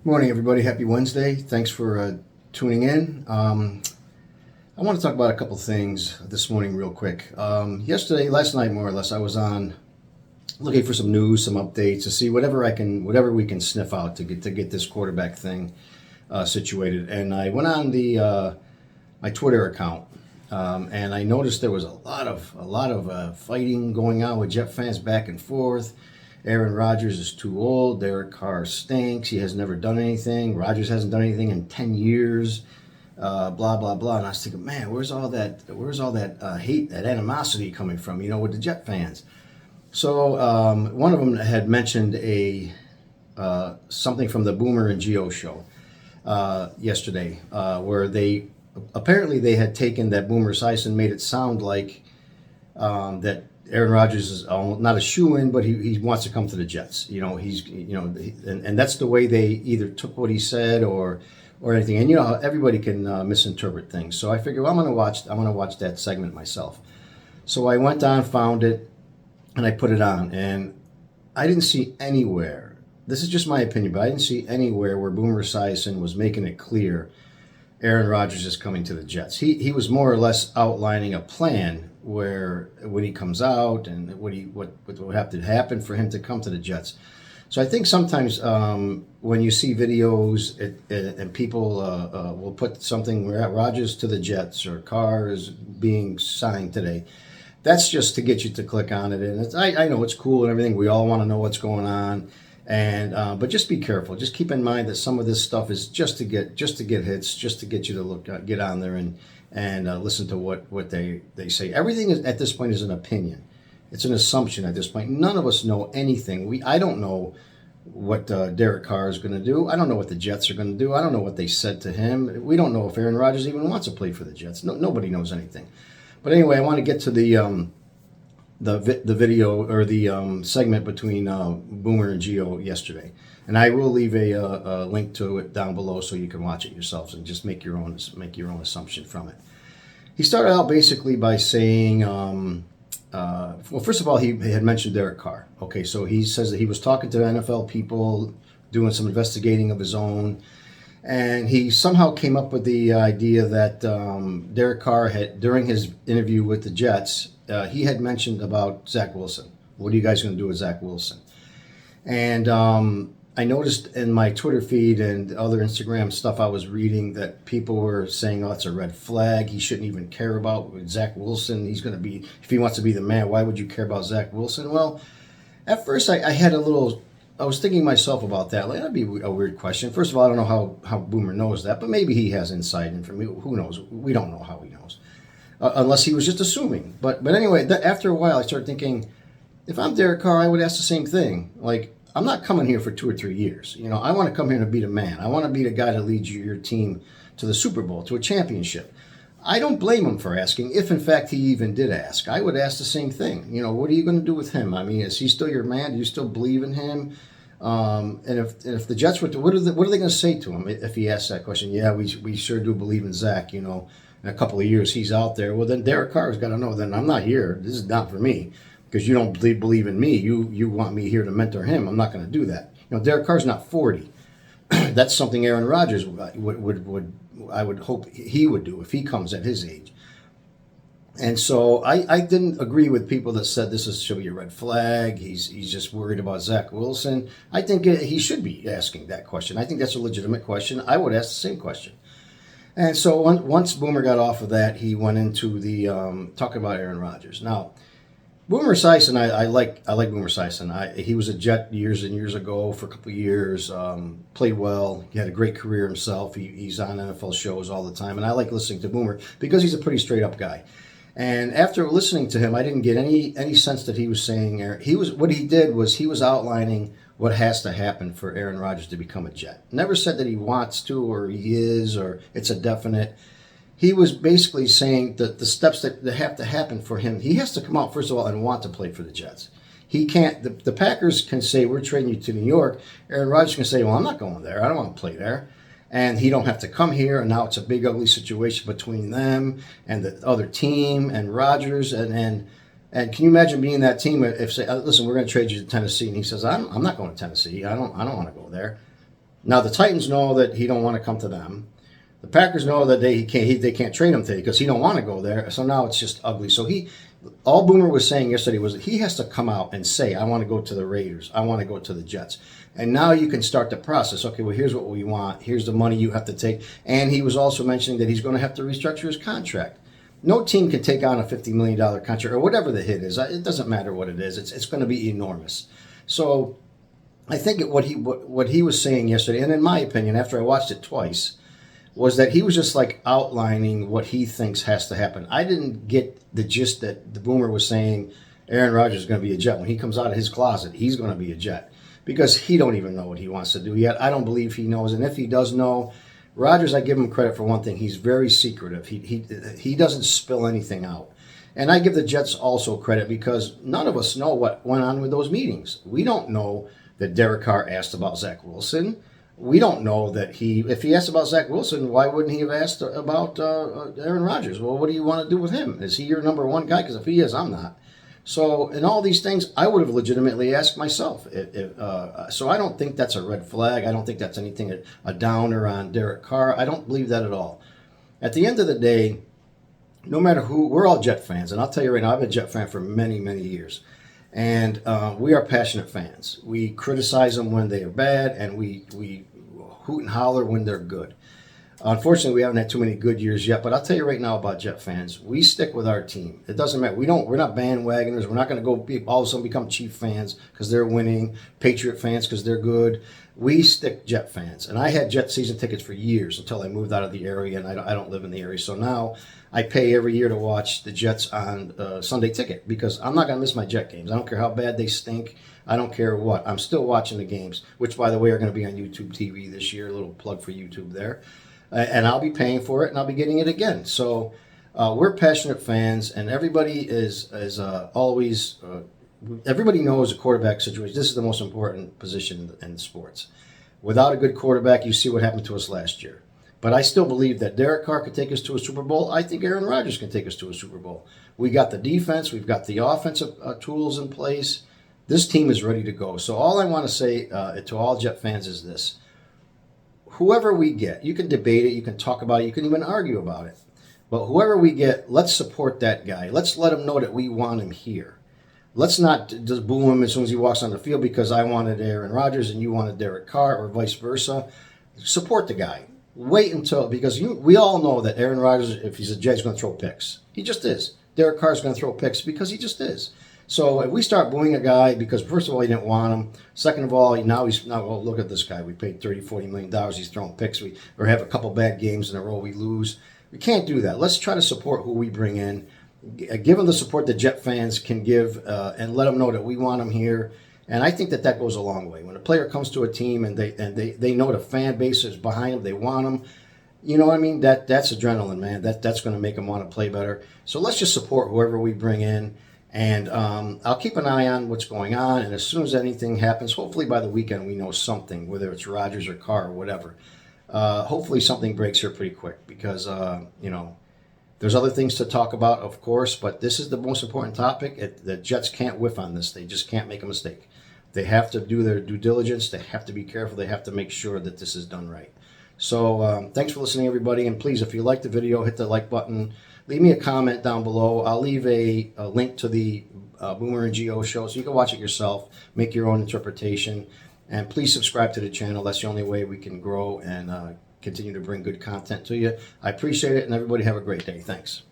Morning, everybody. Happy Wednesday. Thanks for tuning in. I want to talk about a couple things this morning real quick. Last night more or less, I was on looking for some news, some updates to see whatever we can sniff out to get this quarterback thing situated. And I went on the my Twitter account, and I noticed there was a lot of fighting going on with Jet fans back and forth. Aaron Rodgers is too old. Derek Carr stinks. He has never done anything. Rodgers hasn't done anything in 10 years. Blah blah blah. And I was thinking, man, where's all that hate, that animosity coming from? With the Jet fans. So one of them had mentioned something from the Boomer and Gio show yesterday, where they had taken that Boomer Esiason made it sound like that Aaron Rodgers is not a shoo-in, but he wants to come to the Jets. And that's the way they either took what he said or anything. And everybody can misinterpret things. So I figured, well, I'm gonna watch that segment myself. So I went on, found it, and I put it on, and I didn't see anywhere. This is just my opinion, but I didn't see anywhere where Boomer Esiason was making it clear Aaron Rodgers is coming to the Jets. He was more or less outlining a plan where when he comes out and what would have to happen for him to come to the Jets. So I think sometimes when you see videos and people will put something where Rodgers to the Jets or Carr is being signed today, that's just to get you to click on it. And I know it's cool and everything. We all want to know what's going on. And but just be careful. Just keep in mind that some of this stuff is just to get hits, just to get you to get on there and listen to what they say. Everything at this point is an opinion. It's an assumption at this point. None of us know anything. I don't know what Derek Carr is going to do. I don't know what the Jets are going to do. I don't know what they said to him. We don't know if Aaron Rodgers even wants to play for the Jets. Nobody knows anything. But anyway, I want to get to the video or the segment between Boomer and Gio yesterday, and I will leave a link to it down below so you can watch it yourselves and just make your own assumption from it. He started out basically by saying, well, first of all, he had mentioned Derek Carr. Okay, so he says that he was talking to NFL people, doing some investigating of his own, and he somehow came up with the idea that Derek Carr had, during his interview with the Jets, he had mentioned about Zach Wilson. What are you guys going to do with Zach Wilson? And I noticed in my Twitter feed and other Instagram stuff I was reading that people were saying, oh, it's a red flag. He shouldn't even care about Zach Wilson. He's going to be, if he wants to be the man, why would you care about Zach Wilson? Well, at first I was thinking myself about that. Like, that'd be a weird question. First of all, I don't know how Boomer knows that, but maybe he has inside information. Who knows? We don't know how he knows. Unless he was just assuming. But anyway, after a while, I started thinking, if I'm Derek Carr, I would ask the same thing. Like, I'm not coming here for 2 or 3 years. I want to come here to be the man. I want to be the guy that leads your team to the Super Bowl, to a championship. I don't blame him for asking, if in fact he even did ask. I would ask the same thing. What are you going to do with him? I mean, is he still your man? Do you still believe in him? And if the Jets were to, what are they going to say to him if he asks that question? Yeah, we sure do believe in Zach. In a couple of years he's out there. Well, then Derek Carr's got to know, then I'm not here. This is not for me. Because you don't believe in me. You want me here to mentor him. I'm not going to do that. Derek Carr's not 40. That's something Aaron Rodgers I would hope he would do if he comes at his age. And so I didn't agree with people that said this should be a red flag. He's just worried about Zach Wilson. I think he should be asking that question. I think that's a legitimate question. I would ask the same question. And so once Boomer got off of that, he went into the talking about Aaron Rodgers. Now, Boomer Esiason, I like Boomer Esiason. He was a Jet years and years ago for a couple of years. Played well. He had a great career himself. He's on NFL shows all the time, and I like listening to Boomer because he's a pretty straight up guy. And after listening to him, I didn't get any sense that he was saying what he did was he was outlining what has to happen for Aaron Rodgers to become a Jet. Never said that he wants to or he is or it's a definite. He was basically saying that the steps that have to happen for him, he has to come out, first of all, and want to play for the Jets. He can't, the Packers can say, we're trading you to New York. Aaron Rodgers can say, well, I'm not going there. I don't want to play there. And he don't have to come here, and now it's a big, ugly situation between them and the other team and Rodgers. And can you imagine being that team if say, listen, we're going to trade you to Tennessee, and he says, I'm not going to Tennessee. I don't want to go there. Now the Titans know that he don't want to come to them. The Packers know that they can't trade him today because he don't want to go there. So now it's just ugly. So all Boomer was saying yesterday was that he has to come out and say, I want to go to the Raiders. I want to go to the Jets. And now you can start the process. Okay, well, here's what we want. Here's the money you have to take. And he was also mentioning that he's going to have to restructure his contract. No team can take on a $50 million contract or whatever the hit is. It doesn't matter what it is. It's going to be enormous. So I think what he was saying yesterday, and in my opinion, after I watched it twice, was that he was just like outlining what he thinks has to happen. I didn't get the gist that the Boomer was saying Aaron Rodgers is going to be a Jet. When he comes out of his closet, he's going to be a Jet because he don't even know what he wants to do yet. I don't believe he knows. And if he does know, Rodgers, I give him credit for one thing. He's very secretive. He doesn't spill anything out. And I give the Jets also credit because none of us know what went on with those meetings. We don't know that Derek Carr asked about Zach Wilson. We don't know that if he asked about Zach Wilson, why wouldn't he have asked about Aaron Rodgers? Well, what do you want to do with him? Is he your number one guy? Because if he is, I'm not. So in all these things, I would have legitimately asked myself. So I don't think that's a red flag. I don't think that's anything, a downer on Derek Carr. I don't believe that at all. At the end of the day, no matter who, we're all Jet fans. And I'll tell you right now, I've been a Jet fan for many, many years. And we are passionate fans. We criticize them when they are bad, and we hoot and holler when they're good. Unfortunately, we haven't had too many good years yet, but I'll tell you right now about Jet fans. We stick with our team. It doesn't matter. We're not bandwagoners. We're not going to go all of a sudden become Chief fans because they're winning, Patriot fans because they're good. We stick Jet fans. And I had Jet season tickets for years until I moved out of the area, and I don't live in the area. So now I pay every year to watch the Jets on Sunday Ticket because I'm not going to miss my Jet games. I don't care how bad they stink. I don't care what. I'm still watching the games, which, by the way, are going to be on YouTube TV this year. A little plug for YouTube there. And I'll be paying for it, and I'll be getting it again. So we're passionate fans, and everybody is always everybody knows a quarterback situation. This is the most important position in sports. Without a good quarterback, you see what happened to us last year. But I still believe that Derek Carr could take us to a Super Bowl. I think Aaron Rodgers can take us to a Super Bowl. We got the defense. We've got the offensive tools in place. This team is ready to go. So all I want to say to all Jet fans is this. Whoever we get, you can debate it, you can talk about it, you can even argue about it. But whoever we get, let's support that guy. Let's let him know that we want him here. Let's not just boo him as soon as he walks on the field because I wanted Aaron Rodgers and you wanted Derek Carr or vice versa. Support the guy. Wait until, because we all know that Aaron Rodgers, if he's a Jet, he's going to throw picks. He just is. Derek Carr's going to throw picks because he just is. So if we start booing a guy because, first of all, he didn't want him. Second of all, now well, look at this guy. We paid $30-40 million. He's throwing picks. Or have a couple bad games in a row. We lose. We can't do that. Let's try to support who we bring in. Give them the support that Jet fans can give and let them know that we want them here. And I think that goes a long way. When a player comes to a team and they know the fan base is behind them, they want them. You know what I mean? That's adrenaline, man. That's going to make them want to play better. So let's just support whoever we bring in. And I'll keep an eye on what's going on. And as soon as anything happens, hopefully by the weekend we know something, whether it's Rodgers or Carr or whatever. Hopefully something breaks here pretty quick because, there's other things to talk about, of course, but this is the most important topic. The Jets can't whiff on this. They just can't make a mistake. They have to do their due diligence. They have to be careful. They have to make sure that this is done right. So thanks for listening, everybody. And please, if you like the video, hit the like button. Leave me a comment down below. I'll leave a link to the Boomer and Geo show so you can watch it yourself, make your own interpretation. And please subscribe to the channel. That's the only way we can grow and continue to bring good content to you. I appreciate it, and everybody have a great day. Thanks.